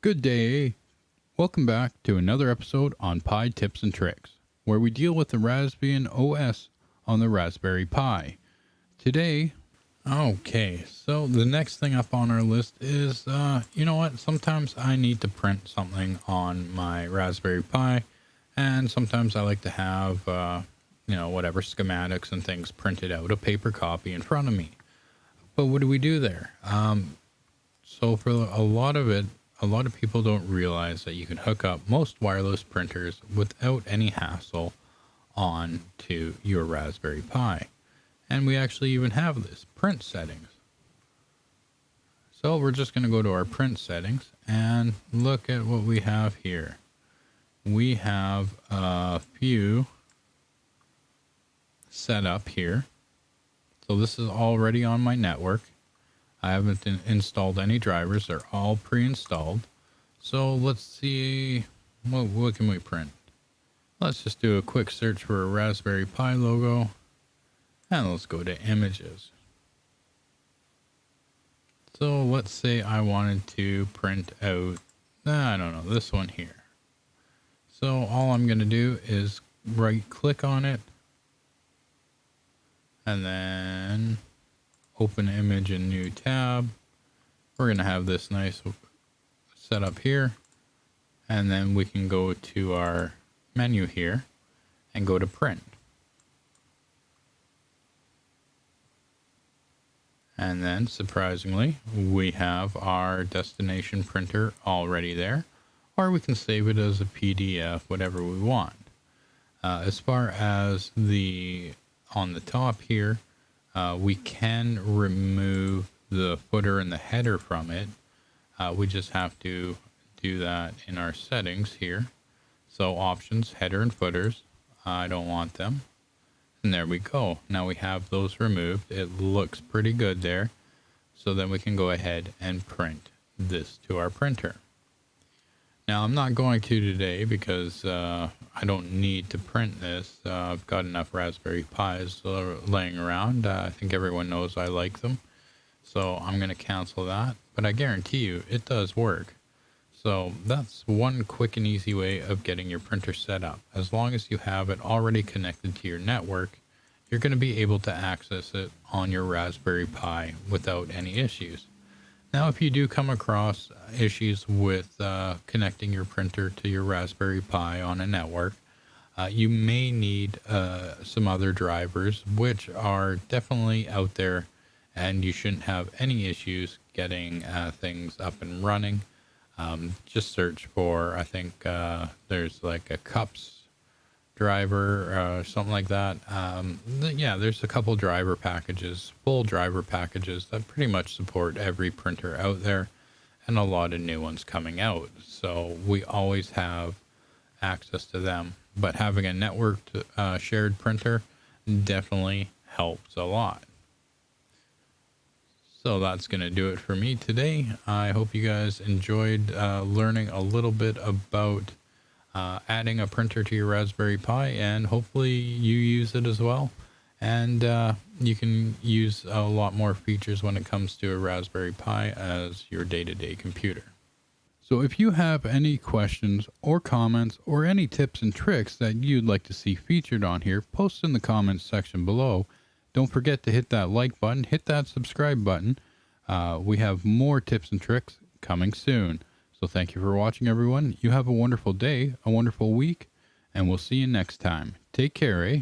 Good day. Welcome back to another episode on Pi Tips and Tricks, where we deal with the Raspbian OS on the Raspberry Pi. Today, so the next thing up on our list is, you know what? Sometimes I need to print something on my Raspberry Pi, and sometimes I like to have, whatever schematics and things printed out, a paper copy in front of me. But what do we do there? So for a lot of it, a lot of people don't realize that you can hook up most wireless printers without any hassle on to your Raspberry Pi. And we actually even have this print settings. So we're just going to go to our print settings and look at what we have here. We have a few set up here. So this is already on my network. I haven't installed any drivers. They're all pre-installed. So let's see, what can we print? Let's just do a quick search for a Raspberry Pi logo. And let's go to images. So let's say I wanted to print out, I don't know, this one here. So all I'm going to do is right click on it. And then open image in new tab. We're going to have this nice setup here. And then we can go to our menu here and go to print. And then surprisingly, we have our destination printer already there, or we can save it as a PDF, whatever we want. As far as on the top here, we can remove the footer and the header from it. We just have to do that in our settings here. So options, header and footers. I don't want them. And there we go. Now we have those removed. It looks pretty good there. So then we can go ahead and print this to our printer. Now I'm not going to today because I don't need to print this. I've got enough Raspberry Pis laying around. I think everyone knows I like them. So I'm going to cancel that. But I guarantee you it does work. So that's one quick and easy way of getting your printer set up. As long as you have it already connected to your network, you're going to be able to access it on your Raspberry Pi without any issues. Now, if you do come across issues with connecting your printer to your Raspberry Pi on a network, you may need some other drivers, which are definitely out there, and you shouldn't have any issues getting things up and running. Just search for, I think there's like a cups driver, something like that. Yeah, there's a couple driver packages, full driver packages that pretty much support every printer out there, and a lot of new ones coming out. So we always have access to them, but having a networked shared printer definitely helps a lot. So that's going to do it for me today. I hope you guys enjoyed learning a little bit about adding a printer to your Raspberry Pi, and hopefully you use it as well. And you can use a lot more features when it comes to a Raspberry Pi as your day-to-day computer. So if you have any questions or comments or any tips and tricks that you'd like to see featured on here, post in the comments section below. Don't forget to hit that like button, hit that subscribe button. We have more tips and tricks coming soon. So thank you for watching, everyone. You have a wonderful day, a wonderful week, and we'll see you next time. Take care, eh?